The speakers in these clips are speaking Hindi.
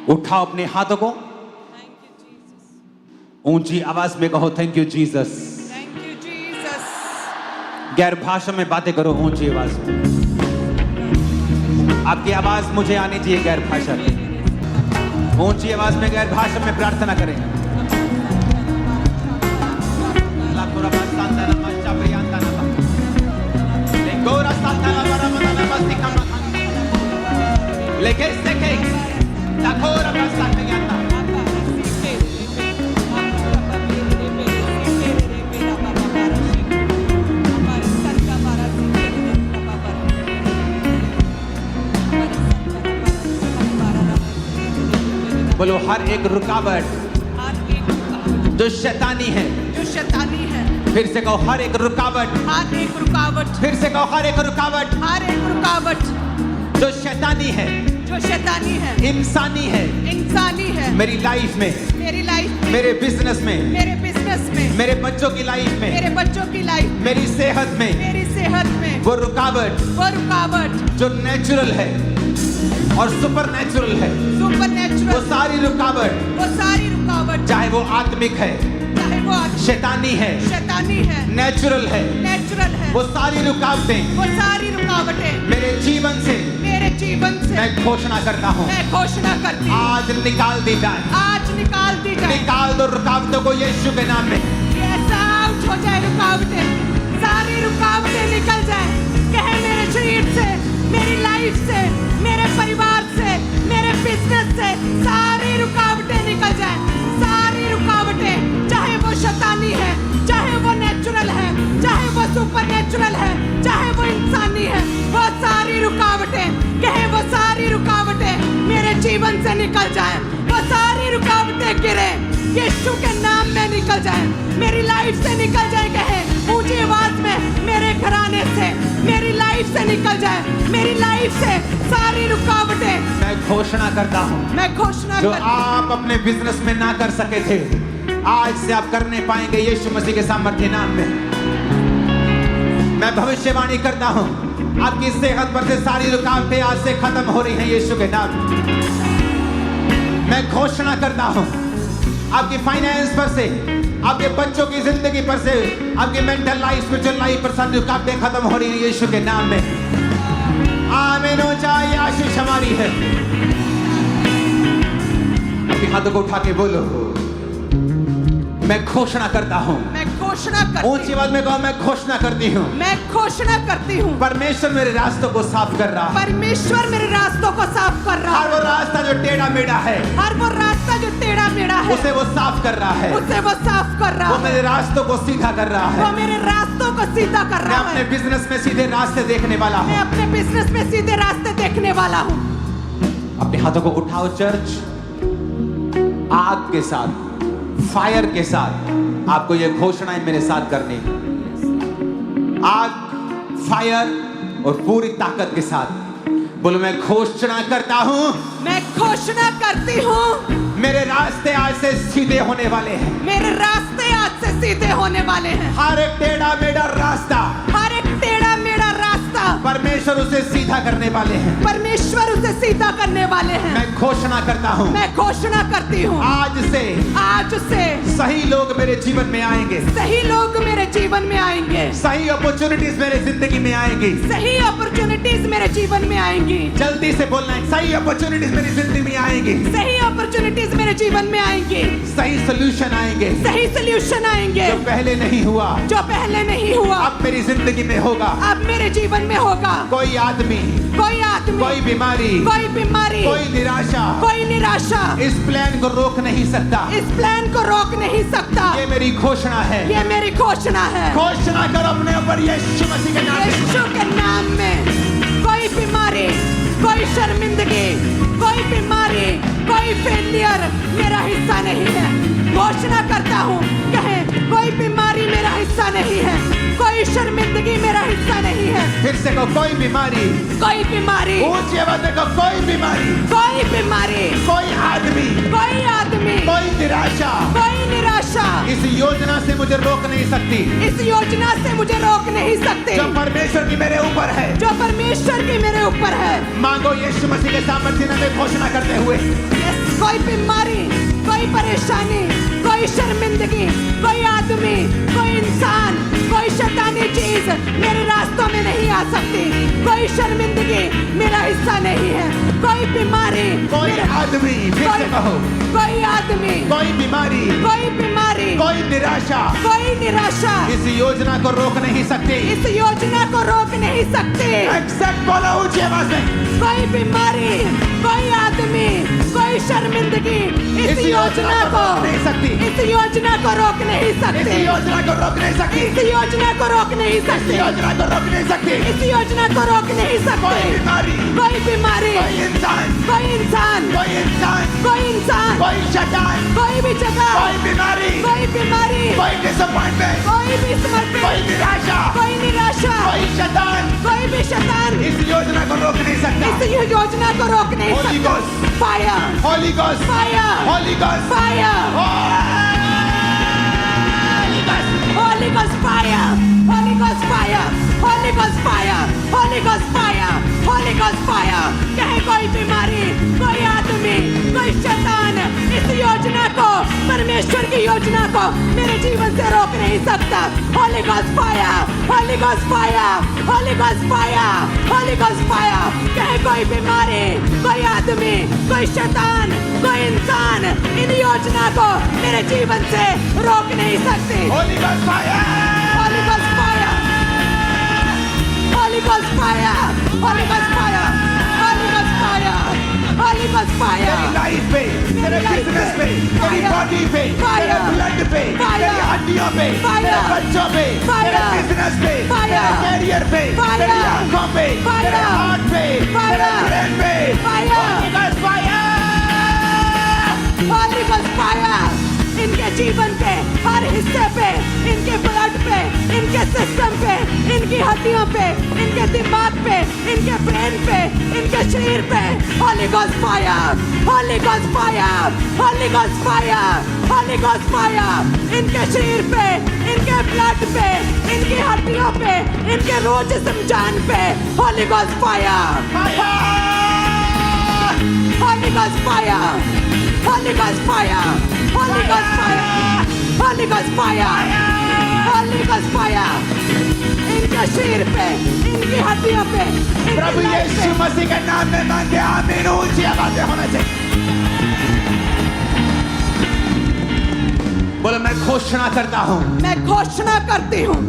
उठाओ अपने हाथों को, ऊंची आवाज में कहो thank you Jesus. Thank you Jesus. गैर भाषा में बातें करो ऊंची आवाज में। आपकी आवाज मुझे आनी चाहिए गैर भाषा में। ऊंची आवाज में गैर भाषा में प्रार्थना करें। लेके बोलो हर एक रुकावट जो शैतानी है, फिर से कहो हर एक रुकावट, फिर से कहो हर एक रुकावट जो शैतानी है, इंसानी है मेरी लाइफ में, मेरे बिजनेस में, मेरे बच्चों की लाइफ में, मेरी सेहत में, वो रुकावट जो नेचुरल है और सुपर नेचुरल है, वो सारी रुकावट चाहे वो आत्मिक है, शैतानी है, नेचुरल है, वो सारी रुकावटें मेरे जीवन से मैं घोषणा करता हूँ आज निकाल दी जाए। निकाल दो रुकावटों को यीशु के नाम में। हो जाए रुकावटें, सारी रुकावटें निकल जाए। कहे मेरे शरीर से, मेरी लाइफ से, मेरे परिवार से, मेरे बिजनेस से सारी रुकावटें निकल जाए। सारी रुकावटें, चाहे वो शैतानी है, चाहे वो नेचुरल है, चाहे वो सुपर नेचुरल है, चाहे वो इंसानी है, वो सारी रुकावटें, कहे वो सारी रुकावटें मेरे जीवन से निकल जाए। वो सारी रुकावटें गिरे यीशु के नाम में निकल जाए, मेरी लाइफ से निकल जाए। कहे ऊंची आवाज में मेरे घराने से, मेरी लाइफ से निकल जाए। मेरी लाइफ से सारी रुकावटें मैं घोषणा करता हूँ। जो आप अपने बिजनेस में ना कर सके थे, आज से आप करने पाएंगे यीशु मसीह के सामर्थ्य नाम में। मैं भविष्यवाणी करता हूँ आपकी सेहत पर से सारी रुकावटें आज से खत्म हो रही हैं यीशु के नाम में। मैं घोषणा करता हूँ आपकी फाइनेंस पर से, आपके बच्चों की जिंदगी पर से, आपकी मेंटल लाइफ, स्पिरिचुअल लाइफ पर सारी रुकावटें खत्म हो रही हैं यीशु के नाम में। आमीन हो जाए। आशीष हमारी है। अपने हाथों को उठा के बोलो मैं घोषणा करता हूँ। ऊंची आवाज में कहो मैं घोषणा करती हूँ। परमेश्वर मेरे रास्तों को साफ कर रहा है। हर वो रास्ता जो टेढ़ा मेढ़ा है, उसे वो साफ कर रहा है। वो मेरे रास्तों को सीधा कर रहा है। मैं अपने बिजनेस में सीधे रास्ते देखने वाला हूँ। अपने हाथों को उठाओ चर्च, आग के साथ, फायर के साथ आपको ये घोषणाएं मेरे साथ करनी। आग, फायर और पूरी ताकत के साथ बोलो मैं घोषणा करता हूँ। मेरे रास्ते आज से सीधे होने वाले हैं। हर एक टेढ़ा मेढ़ा रास्ता परमेश्वर उसे सीधा करने वाले हैं। मैं घोषणा करता हूँ। आज से सही लोग मेरे जीवन में आएंगे। सही अपॉर्चुनिटीज मेरे जिंदगी में आएंगी। जल्दी से बोलना है, सही अपॉर्चुनिटीज मेरी जिंदगी में आएंगी। सही सोल्यूशन आएंगे। जो पहले नहीं हुआ अब मेरी जिंदगी में होगा। कोई आदमी, कोई बीमारी, कोई निराशा इस प्लान को रोक नहीं सकता। ये मेरी घोषणा है। घोषणा करो अपने ऊपर यीशु मसीह के नाम में। कोई बीमारी, कोई शर्मिंदगी, कोई बीमारी, कोई फेलियर मेरा हिस्सा नहीं है। घोषणा करता हूँ, कहे कोई बीमारी मेरा हिस्सा नहीं है, कोई शर्मिंदगी मेरा हिस्सा नहीं है। फिर से कहो कोई बीमारी, ऊंची आवाज में कहो कोई बीमारी, कोई आदमी, कोई निराशा इस योजना से मुझे रोक नहीं सकती। जो परमेश्वर की मेरे ऊपर है। मांगो यीशु मसीह के सामर्थ्य में घोषणा करते हुए। कोई बीमारी, कोई परेशानी, कोई शर्मिंदगी, कोई आदमी, कोई इंसान, कोई शैतानी चीज मेरे रास्तों में नहीं आ सकती। कोई शर्मिंदगी मेरा हिस्सा नहीं है। कोई बीमारी, कोई आदमी, फिर से कहो, कोई आदमी, कोई बीमारी, कोई बीमारी, कोई निराशा कोई निराशा इस योजना को रोक नहीं सकती। इस योजना को रोक नहीं सकती। एक्सेप्ट बोलो ऊंची आवाज में। कोई बीमारी, कोई आदमी, कोई शर्मिंदगी इस योजना को रोक नहीं सकती। इस योजना को रोक नहीं इस सकती। योजना को रोक नहीं सकती। इस योजना को रोक नहीं इस सकती। योजना को रोक नहीं सकती। इस योजना को रोक नहीं कोई सकती। बीमारी, कोई बीमारी, कोई इंसान, कोई इंसान, कोई इंसान, कोई इंसान, कोई शैतान, कोई भी जगह, कोई बीमारी, कोई बीमारी, कोई डिसअपॉइंटमेंट, कोई भी समर्पण, कोई निराशा, कोई निराशा, कोई शैतान कोई भी शैतान इस योजना को रोक नहीं सकता। इस योजना को रोक नहीं Holy सकता। Ghost, fire, Holy Ghost, fire, Holy Ghost, fire, Holy Ghost, Holy Ghost fire, Holy Ghost fire, Holy Ghost fire, Holy Ghost fire, Holy Ghost fire। कहे कोई बीमारी, कोई आदमी, कोई शैतान इस योजना को, परमेश्वर की योजना को मेरे जीवन से रोक नहीं सकता। Holy Ghost fire, Holy Ghost fire, Holy Ghost fire, Holy Ghost fire। कहे कोई बीमारी, कोई आदमी, कोई शैतान, कोई इंसान इन योजना को मेरे जीवन से रोक नहीं सकती। Holy Ghost fire, Holy Ghost fire, Holy Ghost fire, Holy Ghost fire, Holy Ghost fire, Holy Ghost fire। तेरी लाइफ पे, तेरे बिजनेस पे, तेरी बॉडी पे, तेरे ब्लड पे, तेरी हड्डियों पे, तेरे बच्चों पे, तेरे बिजनेस पे, तेरे कैरियर पे, तेरी आंखों पे, तेरे हार्ट पे, तेरे ब्रेन पे, Holy Ghost fire, Holy Ghost fire। इनके जीवन पे, हर हिस्से पे, इनके ब्लड पे, इनके सिस्टम पे, इनकी हड्डियों पे, इनके दिमाग पे, इनके ब्रेन पे, इनके शरीर पे Holy Ghost fire, Holy Ghost fire, Holy Ghost fire, Holy Ghost fire। इनके शरीर पे, इनके ब्लड पे, इनकी हड्डियों पे, इनके रोज जिस्म जान पे Holy Ghost fire, Holy Ghost fire, Holy Ghost fire, Holy Ghost fire, Holy Ghost fire, Holy Ghost fire। इनके शरीर पे, इनकी हड्डियों पे, इनके प्रभु लाइफ यीशु पे। मसीह के नाम में मांगे आमीन। ऊंची आवाज़ें होने चाहिए। बोलो मैं घोषणा करता हूँ, मैं घोषणा करती हूँ,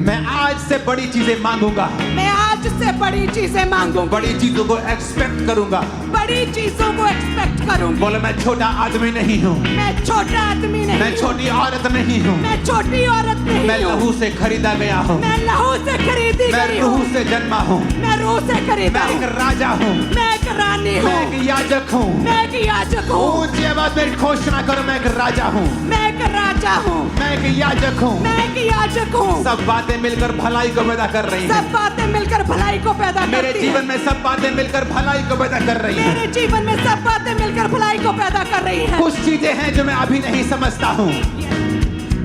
मैं आज से बड़ी चीजें मांगूंगा, मैं आज से बड़ी चीजें मांगूंगा, बड़ी चीजों को एक्सपेक्ट करूंगा। बड़ी चीजों को एक्सपेक्ट करूंगी। बोलो मैं छोटा आदमी नहीं हूँ, मैं छोटा आदमी नहीं मैं हूँ। छोटी औरत नहीं हूँ, मैं छोटी औरत नहीं मैं हूँ। लहू से खरीदा गया हूँ, मैं लहू से खरीदी मैं गई रूह हूँ। से जन्मा हूँ, मैं रूह से खरीदा मैं एक हूँ। राजा हूँ, मैं एक रानी हूँ। मैं एक याजक हूँ। मैं एक याजक हूँ। ऊंची आवाज में घोषणा करो मैं एक राजा हूँ, मैं एक राजा हूँ। मैं एक याजक हूँ। मैं एक याजक हूँ। सब बातें मिलकर भलाई को पैदा कर रही सब हैं। बातें मिलकर भलाई को पैदा मेरे करती जीवन हैं। में सब बातें मिलकर भलाई को पैदा कर रही हैं। मेरे जीवन में सब बातें मिलकर भलाई को पैदा कर रही हैं। कुछ चीजें हैं जो मैं अभी नहीं समझता हूँ,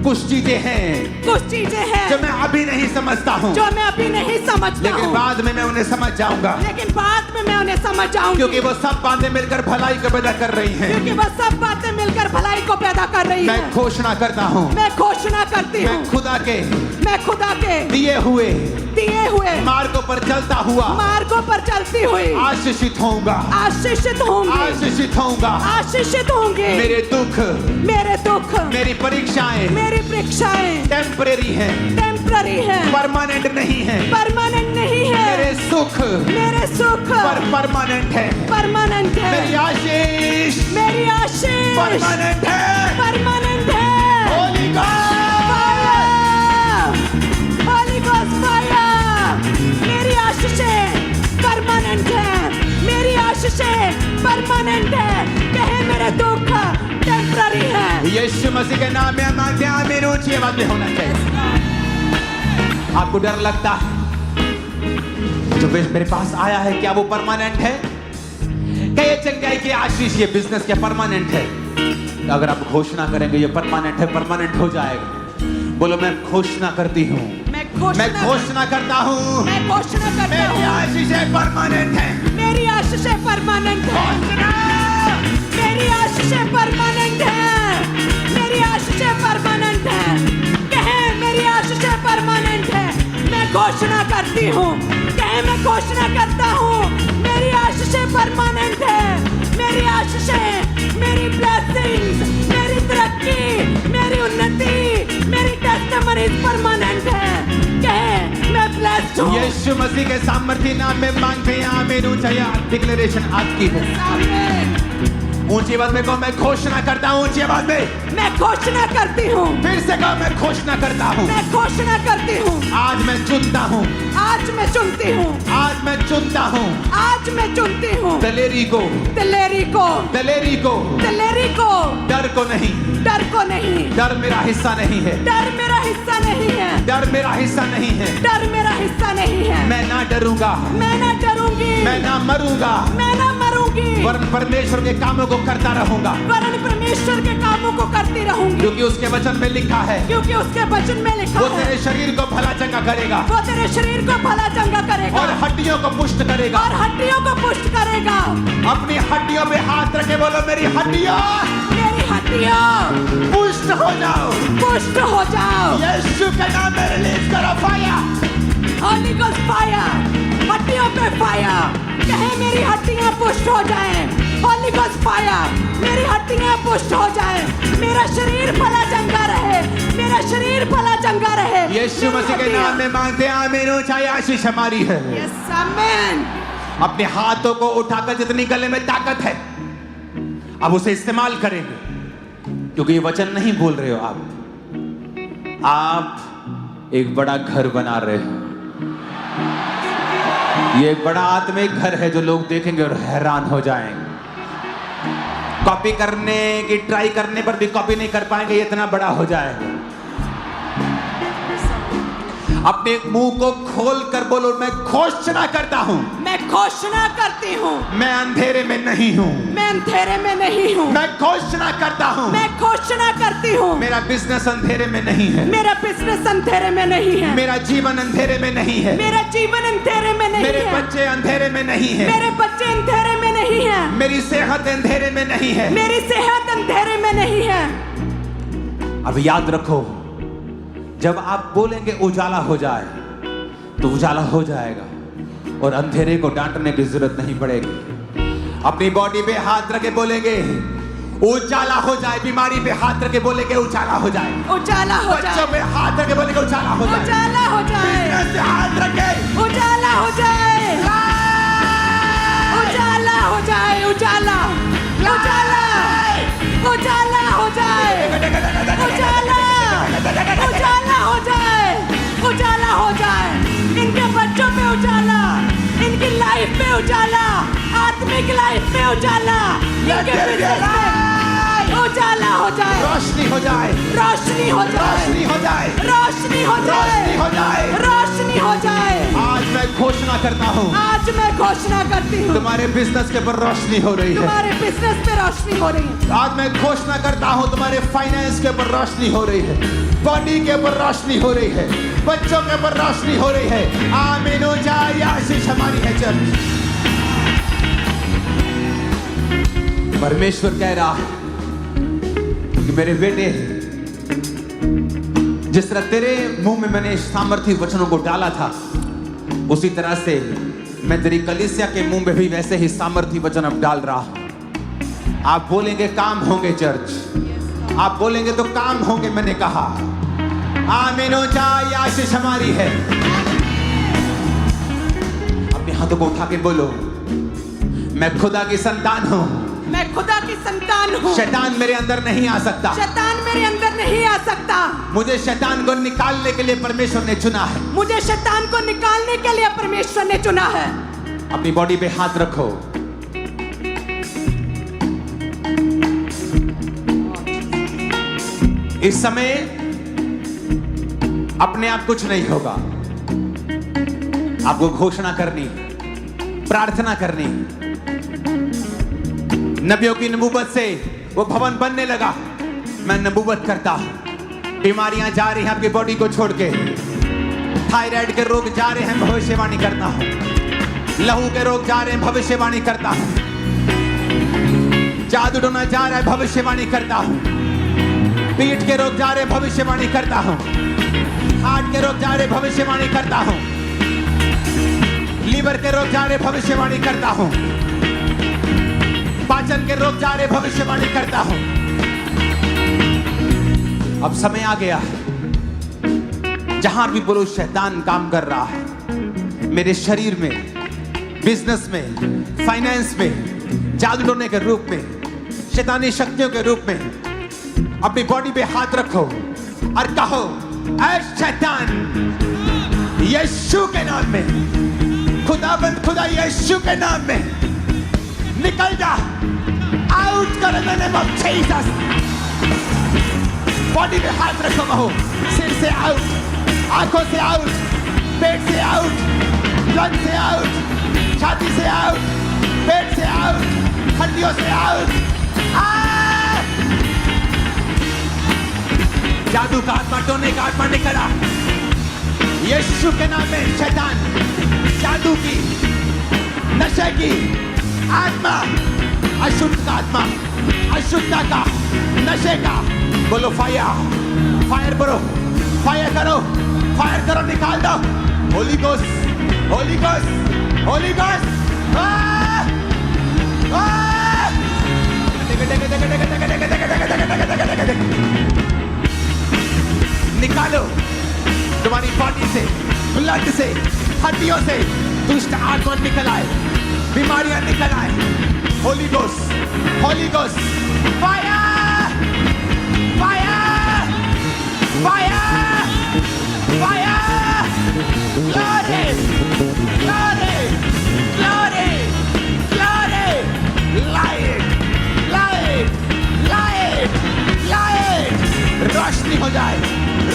कुछ चीजें हैं कुछ चीजें हैं जो मैं अभी नहीं समझता हूँ, जो मैं अभी नहीं समझता लेकिन हूँ, बाद में मैं उन्हें समझ जाऊंगा, लेकिन बाद में मैं उन्हें समझ जाऊंगी। क्योंकि वो सब बातें मिलकर भलाई को पैदा कर रही हैं। क्योंकि वह सब बातें मिलकर भलाई को पैदा कर रही मैं हैं। घोषणा करता हूँ, मैं घोषणा करती मैं हूँ, खुदा के मैं खुदा के दिए हुए दिए हुए मार्गों पर चलता हुआ मार्गों पर चलती हुई आशीषित होऊंगा, आशीषित होंगी, आशीषित होऊंगा। आशीषित होंगी। मेरे दुख, मेरे दुख, मेरी परीक्षाएं मेरी परीक्षाएं टेम्परेरी हैं, टेम्पररी हैं, परमानेंट नहीं है। परमानेंट नहीं है। मेरे सुख मेरे सुख परमानेंट है। परमानेंट है। मेरी आशीष मेरी आशीष परमानेंट है। परमानेंट है। Holy Ghost! Holy Ghost fire! मेरी आशीषें परमानेंट है। मेरी आशीषें परमानेंट है। कहे मेरे दुख टेम्पररी है। यीशु मसीह के नाम में मांगते हैं आमीन। ऊंची आवाज में होना चाहिए। आपको डर लगता है जो मेरे पास आया है क्या वो परमानेंट है? क्या ये चंगाई की आशीष, ये बिजनेस क्या परमानेंट है? अगर आप घोषणा करेंगे ये परमानेंट है, परमानेंट हो जाएगा। बोलो मैं घोषणा करती हूँ, मैं घोषणा करता हूँ, मैं घोषणा करता मेरी हूँ। आशीष परमानेंट है। मेरी आशीषें परमानेंट है, मेरी आशीषें परमानेंट है, मेरी आशीषें परमानेंट है। कहे मेरी आशीषें परमानेंट है। मैं घोषणा करती हूँ, कहे मैं घोषणा करता हूँ, मेरी आशीषें परमानेंट है। मेरी आशीषें, मेरी ब्लेसिंग्स, मेरी तरक्की, मेरी उन्नति, मेरी टेस्टिमनीज परमानेंट है। कहे मैं ब्लेस्ड हूँ। यीशु मसीह के सामर्थी नाम में मांगते हैं आमीन। ऊंचा डिक्लेरेशन आपकी है। आमीन। ऊंची आवाज में कहो मैं घोषणा करता हूँ। ऊंची आवाज में मैं घोषणा करती हूँ। फिर से कहो मैं घोषणा करता हूँ। मैं घोषणा करती हूँ। आज मैं चुनता हूँ, आज मैं चुनती हूँ, आज मैं चुनता हूँ आज मैं चुनती हूँ दलेरी को, दिलेरी को, दलेरी को, दिलेरी को, डर को नहीं। डर को नहीं। डर मेरा हिस्सा नहीं है। डर मेरा हिस्सा नहीं है। डर मेरा हिस्सा नहीं है। डर मेरा हिस्सा नहीं है। मैं ना डरूंगा, मैं ना डरूंगी, मैं ना मरूंगा, मैं ना मरूंगी, वरन परमेश्वर के कामों को करता रहूंगा, वरन परमेश्वर के कामों को करती रहूंगी, क्योंकि उसके वचन में लिखा है क्योंकि उसके वचन में लिखा वो है तेरे शरीर को भला चंगा करेगा वो तेरे शरीर को भला चंगा करेगा और हड्डियों को पुष्ट करेगा। और हड्डियों को पुष्ट करेगा। अपनी हड्डियों पे हाथ रखे बोलो मेरी हड्डियां मेरी हड्डियां पुष्ट हो जाओ, पुष्ट हो जाओ। यीशु के नाम में रिलीज करो फायर। होली गोस्ट फायर, हड्डियों पे फायर। कहे मेरी हड्डियां पुष्ट हो जाएं। होली गोस्ट फायर, मेरी हड्डियां पुष्ट हो जाएं। मेरा शरीर भला चंगा रहे, मेरा शरीर भला चंगा रहे। यीशु मसीह के नाम में मांगते हैं आमीन। ऊंचाई आशीष हमारी है। यस आमीन। अपने अपने हाथों को उठाकर जितनी गले में ताकत है अब उसे इस्तेमाल करेंगे, क्योंकि ये वचन नहीं बोल रहे हो आप एक बड़ा घर बना रहे हो। ये एक बड़ा आत्मिक घर है जो लोग देखेंगे और हैरान हो जाएंगे। कॉपी करने की ट्राई करने पर भी कॉपी नहीं कर पाएंगे, ये इतना बड़ा हो जाएगा। अपने मुंह को खोल कर बोलो मैं घोषणा करता हूं, मैं घोषणा करती हूँ, मैं अंधेरे में नहीं हूं। मैं अंधेरे में नहीं हूँ। मैं घोषणा करता हूं, मैं घोषणा करती हूँ, मेरा बिजनेस अंधेरे में नहीं है। मेरा बिजनेस अंधेरे में नहीं है। मेरा जीवन अंधेरे में नहीं है। मेरा जीवन अंधेरे में नहीं मेरे है। बच्चे अंधेरे में नहीं है। मेरे बच्चे अंधेरे में नहीं है। मेरी सेहत अंधेरे में नहीं है। मेरी सेहत अंधेरे में नहीं है। अब याद रखो, जब आप बोलेंगे उजाला हो जाए तो उजाला हो जाएगा और अंधेरे को डांटने की जरूरत नहीं पड़ेगी। अपनी बॉडी पे हाथ रखे बोलेंगे उजाला हो जाए। बीमारी पे हाथ रखे बोलेंगे उजाला हो जाए। उजाला हो बच्चों जाए। पे हाथ रखे बोलेंगे उजाला हो जाए। उजाला हो जाए। बिजनेस पे हाथ रखे उजाला हो जाए। उजाला हो जाए। उजाला उजाला उजाला हो जाए। उजाला उजाला हो जाए। उजाला हो जाए। इनके बच्चों पे उजाला, इनकी लाइफ पे उजाला, आत्मिक लाइफ पे उजाला, इनके बिजनेस में उजाला हो जाए। रोशनी हो जाए। रोशनी हो जाए। रोशनी हो जाए। रोशनी हो जाए। रोशनी हो जाए। रोशनी हो जाए। आज मैं घोषणा करता हूँ आज मैं घोषणा करती हूँ तुम्हारे बिजनेस के ऊपर रोशनी हो रही है। तुम्हारे बिजनेस पे रोशनी हो रही है। आज मैं घोषणा करता हूँ तुम्हारे फाइनेंस के ऊपर रोशनी हो रही है। बॉडी के ऊपर रोशनी हो रही है। बच्चों के ऊपर रोशनी हो रही है। आमीन। ऊंचाई आशीष हमारी है। चल परमेश्वर कह रहा है कि मेरे बेटे, जिस तरह तेरे मुंह में मैंने सामर्थी वचनों को डाला था, उसी तरह से मैं तेरी कलीसिया के मुंह में भी वैसे ही सामर्थी वचन अब डाल रहा हूं। आप बोलेंगे काम होंगे चर्च, आप बोलेंगे तो काम होंगे। मैंने कहा आमीन। ऊंचाई आशीष हमारी है। अपने हाथों को उठा के बोलो मैं खुदा की संतान हूं। मैं खुदा की संतान हूँ। शैतान मेरे अंदर नहीं आ सकता। शैतान मेरे अंदर नहीं आ सकता। मुझे शैतान को निकालने के लिए परमेश्वर ने चुना है। मुझे शैतान को निकालने के लिए परमेश्वर ने चुना है। अपनी बॉडी पे हाथ रखो। इस समय अपने आप कुछ नहीं होगा। आपको घोषणा करनी, प्रार्थना करनी। नबियों की नबूवत से वो भवन बनने लगा। मैं नबूवत करता हूं, बीमारियां जा रही हैं आपकी बॉडी को छोड़ के। थायराइड के रोग जा रहे हैं, भविष्यवाणी करता हूं। लहू के रोग जा रहे हैं, भविष्यवाणी करता हूं। जादू टोना जा रहा है, भविष्यवाणी करता हूं। पीठ के रोग जा रहे हैं, भविष्यवाणी करता हूं। हार्ट के रोग जा रहे हैं, भविष्यवाणी करता हूं। लीवर के रोग जा रहे हैं, भविष्यवाणी करता हूं। पाचन के रोग जा रहे हैं, भविष्यवाणी करता हूं। अब समय आ गया, जहां भी बोलो शैतान काम कर रहा है मेरे शरीर में, बिजनेस में, फाइनेंस में, जादू टोने के रूप में, शैतानी शक्तियों के रूप में, अपनी बॉडी पे हाथ रखो और कहो, ऐ शैतान, यीशु के नाम में, खुदाबंद खुदा यीशु के नाम में निकल जा, आउट कर the name of Jesus. Body पे हाथ रखो, कहो, सिर से आउट, आंखों से आउट, पेट से आउट, लंग से आउट, छाती से आउट, पेट से आउट, हड्डियों से आउट। जादू का आत्मा, टोने का आत्मा निकला यीशु के नाम में। शैतान, जादू की, नशे की आत्मा, अशुद्ध का आत्मा, अशुद्धता का, नशे का, बोलो फायर, फायर करो, फायर करो, फायर करो, निकाल दो। Holi ghost, holy ghost, holy ghost. निकालो तुम्हारी बॉडी से, ब्लड से, हड्डियों से दुष्ट आत्मा निकल आए, बीमारियां निकल आए। Holy ghost, holy ghost, fire, fire, fire, fire, glory, glory, glory, glory, light, light, light, light, रोशनी हो जाए,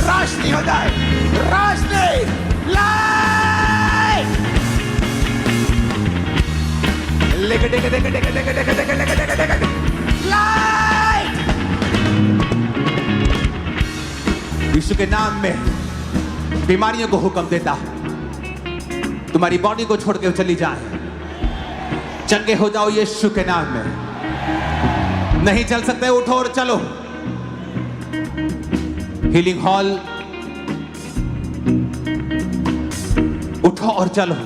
रोशनी हो जाए, रोशनी, लाइट। लेके लेके लेके लेके लेके लेके लेके लेके लेके लेके लाइट। यीशु के नाम में बीमारियों को हुक्म देता हूं, तुम्हारी बॉडी को छोड़ के चली जाए, चंगे हो जाओ यीशु के नाम में। नहीं चल सकते, उठो और चलो। हीलिंग हॉल, उठो और चलो।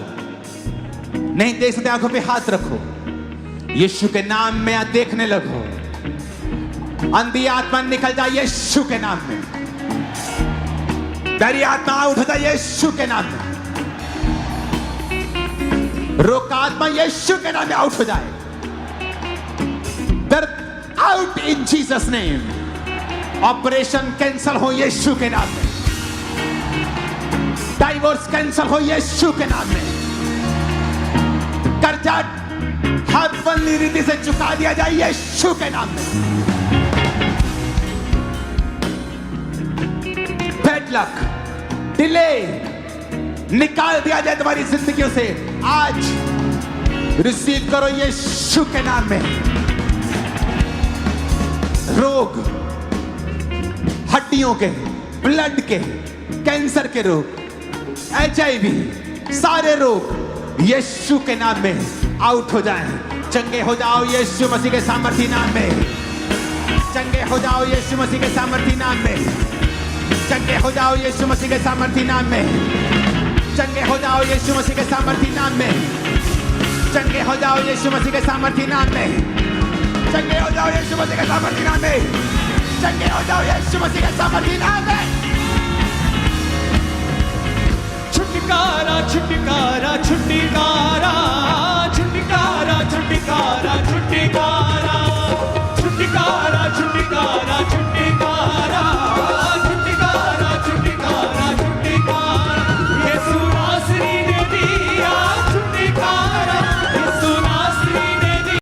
नहीं देख सकते, आंखों पे हाथ रखो, यीशु के नाम में आप देखने लगो। अंधी आत्मा निकल जाए यीशु के नाम में, डरी आत्मा आउट हो जाए यीशु के नाम में, रोग का आत्मा यीशु के नाम में आउट हो जाए। दर्द out in Jesus name. Operation cancel हो यीशु के नाम में, डाइवोर्स कैंसल हो यीशु के नाम में, कर्जा हरफली रीति से चुका दिया जाए यीशु के नाम में। बैड लक, डिले निकाल दिया जाए तुम्हारी जिंदगियों से। आज रिसीव करो यीशु के नाम में। रोग, हड्डियों के, ब्लड के, कैंसर के रोग, HIV, सारे रोग यीशु के नाम में आउट हो जाएं। चंगे हो जाओ यीशु मसीह के सामर्थी नाम में। चंगे हो जाओ यीशु मसीह के सामर्थी नाम में। चंगे हो जाओ यीशु मसीह के सामर्थी नाम में। चंगे हो जाओ यीशु मसीह के सामर्थी नाम में। चंगे हो जाओ यीशु मसीह के सामर्थी नाम में। चंगे हो जाओ यीशु मसीह के सामर्थी नाम में। चंगे हो जाओ यीशु मसीह के सामर्थी नाम में। छुटकारा छुटकारा छुटकारा छुटकारा छुटकारा